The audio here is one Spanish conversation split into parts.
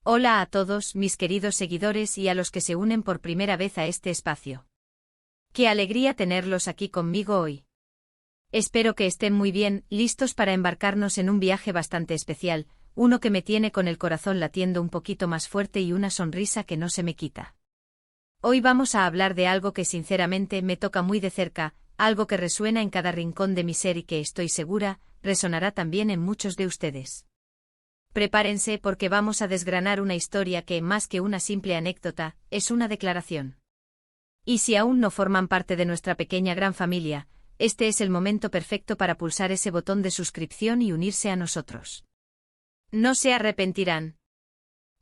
Hola a todos mis queridos seguidores y a los que se unen por primera vez a este espacio. Qué alegría tenerlos aquí conmigo hoy. Espero que estén muy bien, listos para embarcarnos en un viaje bastante especial, uno que me tiene con el corazón latiendo un poquito más fuerte y una sonrisa que no se me quita. Hoy vamos a hablar de algo que sinceramente me toca muy de cerca, algo que resuena en cada rincón de mi ser y que estoy segura, resonará también en muchos de ustedes. Prepárense porque vamos a desgranar una historia que, más que una simple anécdota, es una declaración. Y si aún no forman parte de nuestra pequeña gran familia, este es el momento perfecto para pulsar ese botón de suscripción y unirse a nosotros. No se arrepentirán.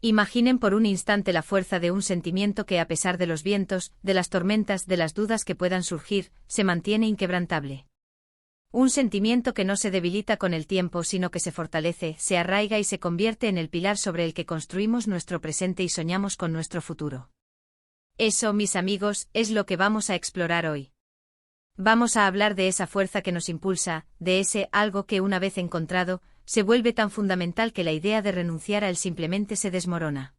Imaginen por un instante la fuerza de un sentimiento que, a pesar de los vientos, de las tormentas, de las dudas que puedan surgir, se mantiene inquebrantable. Un sentimiento que no se debilita con el tiempo sino que se fortalece, se arraiga y se convierte en el pilar sobre el que construimos nuestro presente y soñamos con nuestro futuro. Eso, mis amigos, es lo que vamos a explorar hoy. Vamos a hablar de esa fuerza que nos impulsa, de ese algo que una vez encontrado, se vuelve tan fundamental que la idea de renunciar a él simplemente se desmorona.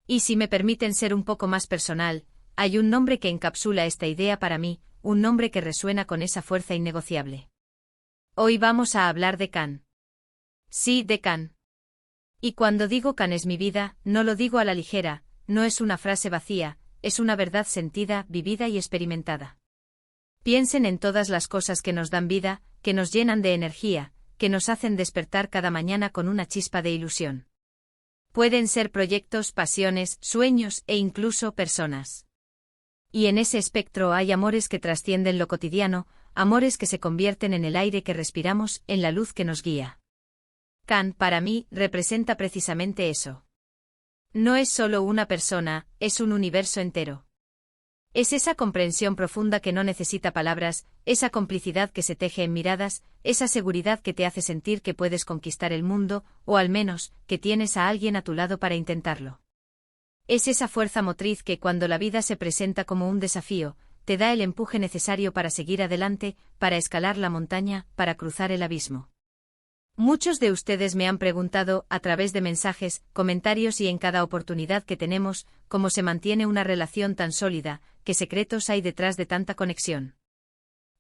Y si me permiten ser un poco más personal, hay un nombre que encapsula esta idea para mí, un nombre que resuena con esa fuerza innegociable. Hoy vamos a hablar de Can. Sí, de Can. Y cuando digo Can es mi vida, no lo digo a la ligera, no es una frase vacía, es una verdad sentida, vivida y experimentada. Piensen en todas las cosas que nos dan vida, que nos llenan de energía, que nos hacen despertar cada mañana con una chispa de ilusión. Pueden ser proyectos, pasiones, sueños e incluso personas. Y en ese espectro hay amores que trascienden lo cotidiano, amores que se convierten en el aire que respiramos, en la luz que nos guía. Can, para mí, representa precisamente eso. No es solo una persona, es un universo entero. Es esa comprensión profunda que no necesita palabras, esa complicidad que se teje en miradas, esa seguridad que te hace sentir que puedes conquistar el mundo, o al menos, que tienes a alguien a tu lado para intentarlo. Es esa fuerza motriz que cuando la vida se presenta como un desafío, te da el empuje necesario para seguir adelante, para escalar la montaña, para cruzar el abismo. Muchos de ustedes me han preguntado, a través de mensajes, comentarios y en cada oportunidad que tenemos, cómo se mantiene una relación tan sólida, qué secretos hay detrás de tanta conexión.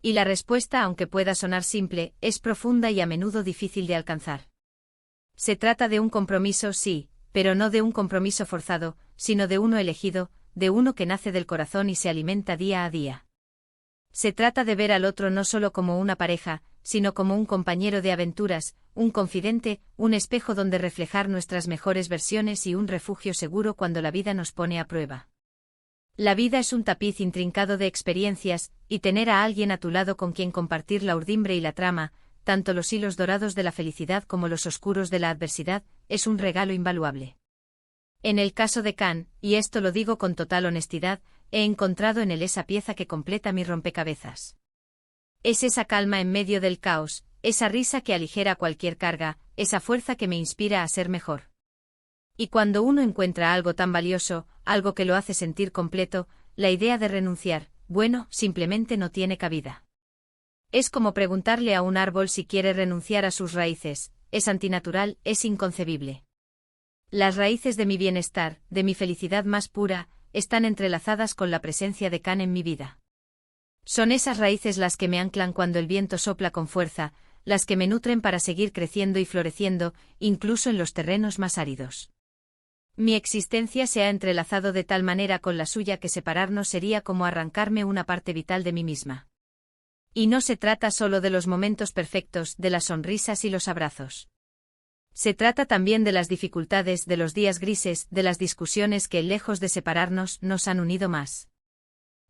Y la respuesta, aunque pueda sonar simple, es profunda y a menudo difícil de alcanzar. Se trata de un compromiso, sí, pero no de un compromiso forzado, sino de uno elegido, de uno que nace del corazón y se alimenta día a día. Se trata de ver al otro no solo como una pareja, sino como un compañero de aventuras, un confidente, un espejo donde reflejar nuestras mejores versiones y un refugio seguro cuando la vida nos pone a prueba. La vida es un tapiz intrincado de experiencias, y tener a alguien a tu lado con quien compartir la urdimbre y la trama, tanto los hilos dorados de la felicidad como los oscuros de la adversidad, es un regalo invaluable. En el caso de Can, y esto lo digo con total honestidad, he encontrado en él esa pieza que completa mi rompecabezas. Es esa calma en medio del caos, esa risa que aligera cualquier carga, esa fuerza que me inspira a ser mejor. Y cuando uno encuentra algo tan valioso, algo que lo hace sentir completo, la idea de renunciar, bueno, simplemente no tiene cabida. Es como preguntarle a un árbol si quiere renunciar a sus raíces, es antinatural, es inconcebible. Las raíces de mi bienestar, de mi felicidad más pura, están entrelazadas con la presencia de Can en mi vida. Son esas raíces las que me anclan cuando el viento sopla con fuerza, las que me nutren para seguir creciendo y floreciendo, incluso en los terrenos más áridos. Mi existencia se ha entrelazado de tal manera con la suya que separarnos sería como arrancarme una parte vital de mí misma. Y no se trata solo de los momentos perfectos, de las sonrisas y los abrazos. Se trata también de las dificultades, de los días grises, de las discusiones que, lejos de separarnos, nos han unido más.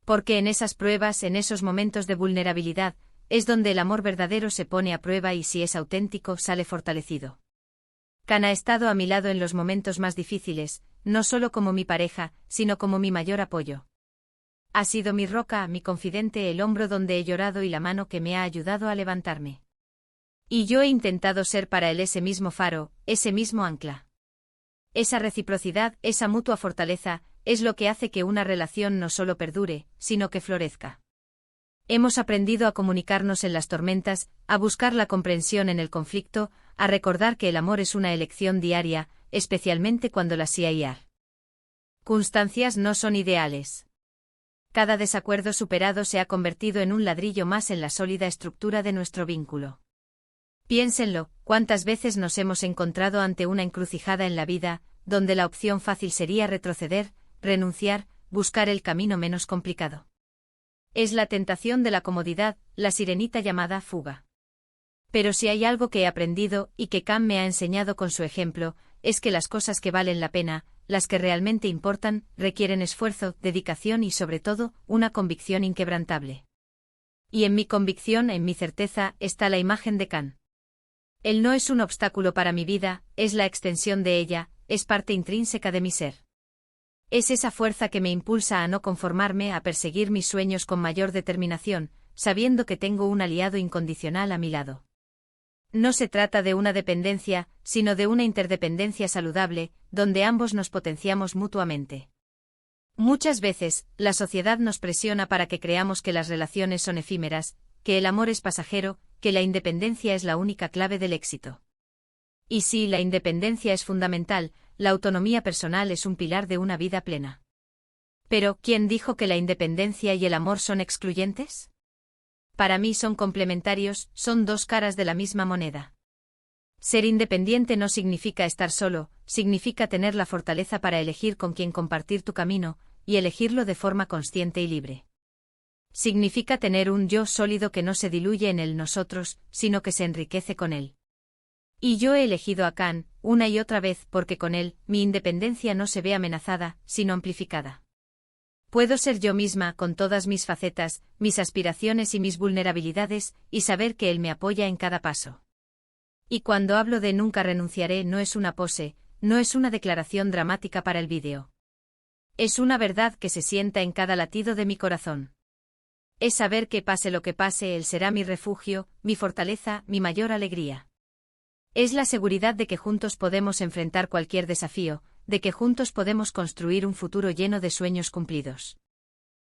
Porque en esas pruebas, en esos momentos de vulnerabilidad, es donde el amor verdadero se pone a prueba y si es auténtico, sale fortalecido. Can ha estado a mi lado en los momentos más difíciles, no solo como mi pareja, sino como mi mayor apoyo. Ha sido mi roca, mi confidente, el hombro donde he llorado y la mano que me ha ayudado a levantarme. Y yo he intentado ser para él ese mismo faro, ese mismo ancla. Esa reciprocidad, esa mutua fortaleza, es lo que hace que una relación no solo perdure, sino que florezca. Hemos aprendido a comunicarnos en las tormentas, a buscar la comprensión en el conflicto, a recordar que el amor es una elección diaria, especialmente cuando las circunstancias no son ideales. Cada desacuerdo superado se ha convertido en un ladrillo más en la sólida estructura de nuestro vínculo. Piénsenlo, ¿cuántas veces nos hemos encontrado ante una encrucijada en la vida, donde la opción fácil sería retroceder, renunciar, buscar el camino menos complicado? Es la tentación de la comodidad, la sirenita llamada fuga. Pero si hay algo que he aprendido, y que Khan me ha enseñado con su ejemplo, es que las cosas que valen la pena, las que realmente importan, requieren esfuerzo, dedicación y sobre todo, una convicción inquebrantable. Y en mi convicción, en mi certeza, está la imagen de Khan. Él no es un obstáculo para mi vida, es la extensión de ella, es parte intrínseca de mi ser. Es esa fuerza que me impulsa a no conformarme, a perseguir mis sueños con mayor determinación, sabiendo que tengo un aliado incondicional a mi lado. No se trata de una dependencia, sino de una interdependencia saludable, donde ambos nos potenciamos mutuamente. Muchas veces, la sociedad nos presiona para que creamos que las relaciones son efímeras, que el amor es pasajero, que la independencia es la única clave del éxito. Y sí, la independencia es fundamental, la autonomía personal es un pilar de una vida plena. Pero, ¿quién dijo que la independencia y el amor son excluyentes? Para mí son complementarios, son dos caras de la misma moneda. Ser independiente no significa estar solo, significa tener la fortaleza para elegir con quién compartir tu camino, y elegirlo de forma consciente y libre. Significa tener un yo sólido que no se diluye en el nosotros, sino que se enriquece con él. Y yo he elegido a Khan, una y otra vez, porque con él, mi independencia no se ve amenazada, sino amplificada. Puedo ser yo misma, con todas mis facetas, mis aspiraciones y mis vulnerabilidades, y saber que él me apoya en cada paso. Y cuando hablo de nunca renunciaré, no es una pose, no es una declaración dramática para el vídeo. Es una verdad que se sienta en cada latido de mi corazón. Es saber que pase lo que pase, él será mi refugio, mi fortaleza, mi mayor alegría. Es la seguridad de que juntos podemos enfrentar cualquier desafío, de que juntos podemos construir un futuro lleno de sueños cumplidos.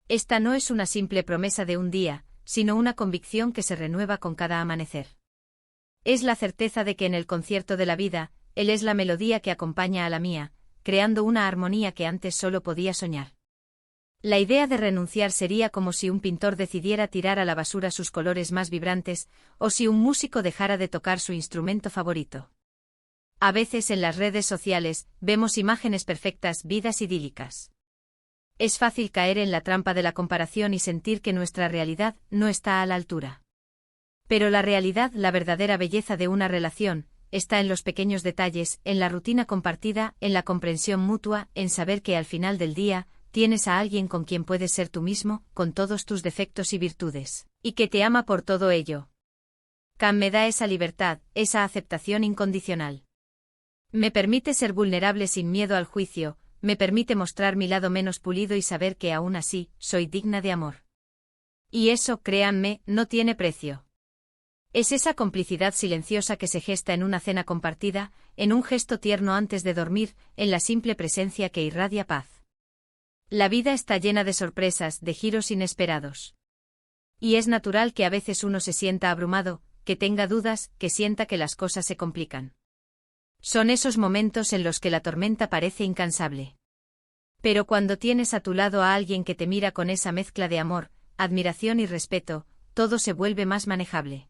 Esta no es una simple promesa de un día, sino una convicción que se renueva con cada amanecer. Es la certeza de que en el concierto de la vida, él es la melodía que acompaña a la mía, creando una armonía que antes solo podía soñar. La idea de renunciar sería como si un pintor decidiera tirar a la basura sus colores más vibrantes, o si un músico dejara de tocar su instrumento favorito. A veces en las redes sociales, vemos imágenes perfectas, vidas idílicas. Es fácil caer en la trampa de la comparación y sentir que nuestra realidad no está a la altura. Pero la realidad, la verdadera belleza de una relación, está en los pequeños detalles, en la rutina compartida, en la comprensión mutua, en saber que al final del día, tienes a alguien con quien puedes ser tú mismo, con todos tus defectos y virtudes, y que te ama por todo ello. Khan me da esa libertad, esa aceptación incondicional. Me permite ser vulnerable sin miedo al juicio, me permite mostrar mi lado menos pulido y saber que aún así, soy digna de amor. Y eso, créanme, no tiene precio. Es esa complicidad silenciosa que se gesta en una cena compartida, en un gesto tierno antes de dormir, en la simple presencia que irradia paz. La vida está llena de sorpresas, de giros inesperados. Y es natural que a veces uno se sienta abrumado, que tenga dudas, que sienta que las cosas se complican. Son esos momentos en los que la tormenta parece incansable. Pero cuando tienes a tu lado a alguien que te mira con esa mezcla de amor, admiración y respeto, todo se vuelve más manejable.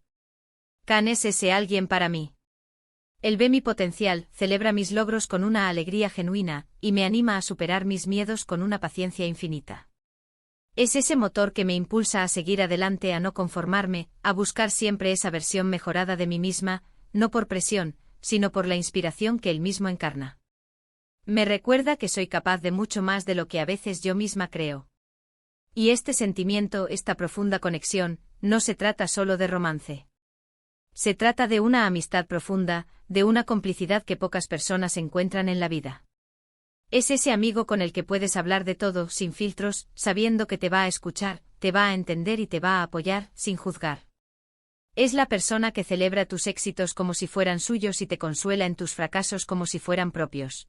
Khan es ese alguien para mí. Él ve mi potencial, celebra mis logros con una alegría genuina, y me anima a superar mis miedos con una paciencia infinita. Es ese motor que me impulsa a seguir adelante, a no conformarme, a buscar siempre esa versión mejorada de mí misma, no por presión, sino por la inspiración que él mismo encarna. Me recuerda que soy capaz de mucho más de lo que a veces yo misma creo. Y este sentimiento, esta profunda conexión, no se trata solo de romance. Se trata de una amistad profunda, de una complicidad que pocas personas encuentran en la vida. Es ese amigo con el que puedes hablar de todo, sin filtros, sabiendo que te va a escuchar, te va a entender y te va a apoyar, sin juzgar. Es la persona que celebra tus éxitos como si fueran suyos y te consuela en tus fracasos como si fueran propios.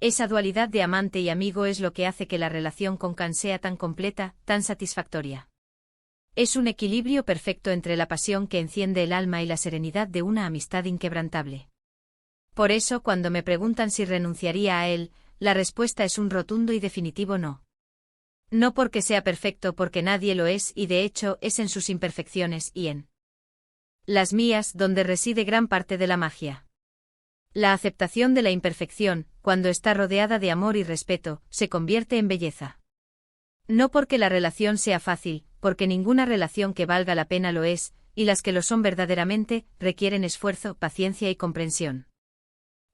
Esa dualidad de amante y amigo es lo que hace que la relación con Khan sea tan completa, tan satisfactoria. Es un equilibrio perfecto entre la pasión que enciende el alma y la serenidad de una amistad inquebrantable. Por eso, cuando me preguntan si renunciaría a él, la respuesta es un rotundo y definitivo no. No porque sea perfecto, porque nadie lo es, y de hecho es en sus imperfecciones y en las mías donde reside gran parte de la magia. La aceptación de la imperfección, cuando está rodeada de amor y respeto, se convierte en belleza. No porque la relación sea fácil, porque ninguna relación que valga la pena lo es, y las que lo son verdaderamente, requieren esfuerzo, paciencia y comprensión.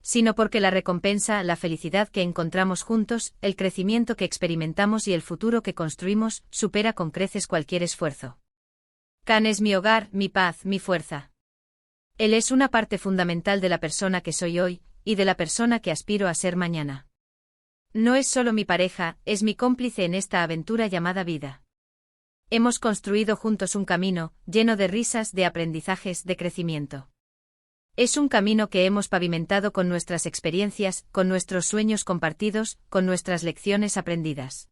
Sino porque la recompensa, la felicidad que encontramos juntos, el crecimiento que experimentamos y el futuro que construimos, supera con creces cualquier esfuerzo. Can es mi hogar, mi paz, mi fuerza. Él es una parte fundamental de la persona que soy hoy, y de la persona que aspiro a ser mañana. No es solo mi pareja, es mi cómplice en esta aventura llamada vida. Hemos construido juntos un camino, lleno de risas, de aprendizajes, de crecimiento. Es un camino que hemos pavimentado con nuestras experiencias, con nuestros sueños compartidos, con nuestras lecciones aprendidas.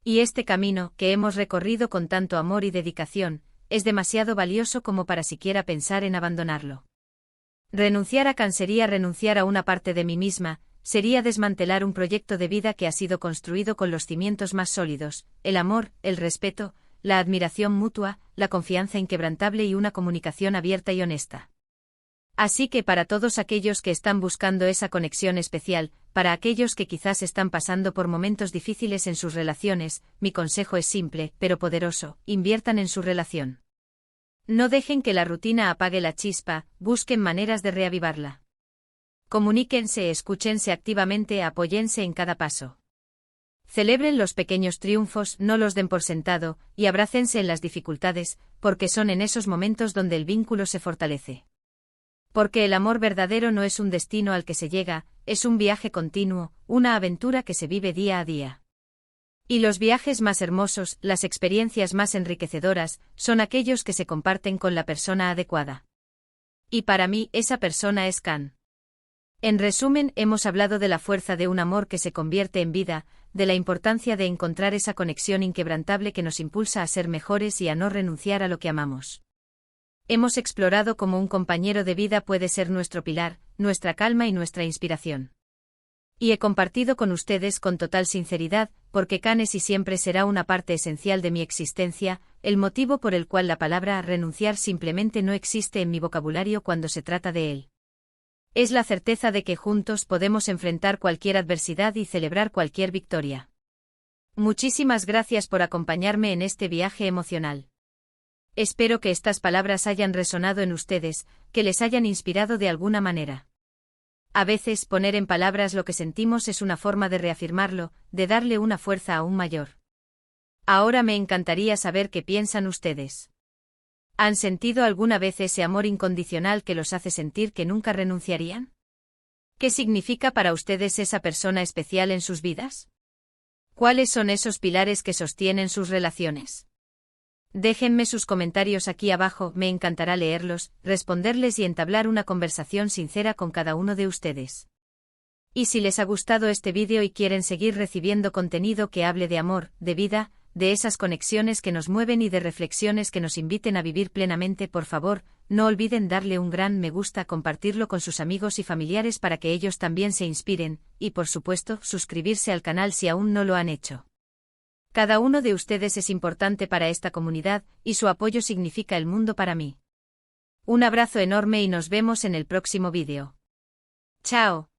Y este camino, que hemos recorrido con tanto amor y dedicación, es demasiado valioso como para siquiera pensar en abandonarlo. Renunciar a Can sería renunciar a una parte de mí misma, sería desmantelar un proyecto de vida que ha sido construido con los cimientos más sólidos, el amor, el respeto, la admiración mutua, la confianza inquebrantable y una comunicación abierta y honesta. Así que para todos aquellos que están buscando esa conexión especial, para aquellos que quizás están pasando por momentos difíciles en sus relaciones, mi consejo es simple, pero poderoso: inviertan en su relación. No dejen que la rutina apague la chispa, busquen maneras de reavivarla. Comuníquense, escúchense activamente, apóyense en cada paso. Celebren los pequeños triunfos, no los den por sentado, y abrácense en las dificultades, porque son en esos momentos donde el vínculo se fortalece. Porque el amor verdadero no es un destino al que se llega, es un viaje continuo, una aventura que se vive día a día. Y los viajes más hermosos, las experiencias más enriquecedoras, son aquellos que se comparten con la persona adecuada. Y para mí, esa persona es Can. En resumen, hemos hablado de la fuerza de un amor que se convierte en vida, de la importancia de encontrar esa conexión inquebrantable que nos impulsa a ser mejores y a no renunciar a lo que amamos. Hemos explorado cómo un compañero de vida puede ser nuestro pilar, nuestra calma y nuestra inspiración. Y he compartido con ustedes con total sinceridad, porque Can es y siempre será una parte esencial de mi existencia, el motivo por el cual la palabra renunciar simplemente no existe en mi vocabulario cuando se trata de él. Es la certeza de que juntos podemos enfrentar cualquier adversidad y celebrar cualquier victoria. Muchísimas gracias por acompañarme en este viaje emocional. Espero que estas palabras hayan resonado en ustedes, que les hayan inspirado de alguna manera. A veces poner en palabras lo que sentimos es una forma de reafirmarlo, de darle una fuerza aún mayor. Ahora me encantaría saber qué piensan ustedes. ¿Han sentido alguna vez ese amor incondicional que los hace sentir que nunca renunciarían? ¿Qué significa para ustedes esa persona especial en sus vidas? ¿Cuáles son esos pilares que sostienen sus relaciones? Déjenme sus comentarios aquí abajo, me encantará leerlos, responderles y entablar una conversación sincera con cada uno de ustedes. Y si les ha gustado este vídeo y quieren seguir recibiendo contenido que hable de amor, de vida, de esas conexiones que nos mueven y de reflexiones que nos inviten a vivir plenamente, por favor, no olviden darle un gran me gusta, compartirlo con sus amigos y familiares para que ellos también se inspiren, y por supuesto, suscribirse al canal si aún no lo han hecho. Cada uno de ustedes es importante para esta comunidad, y su apoyo significa el mundo para mí. Un abrazo enorme y nos vemos en el próximo vídeo. Chao.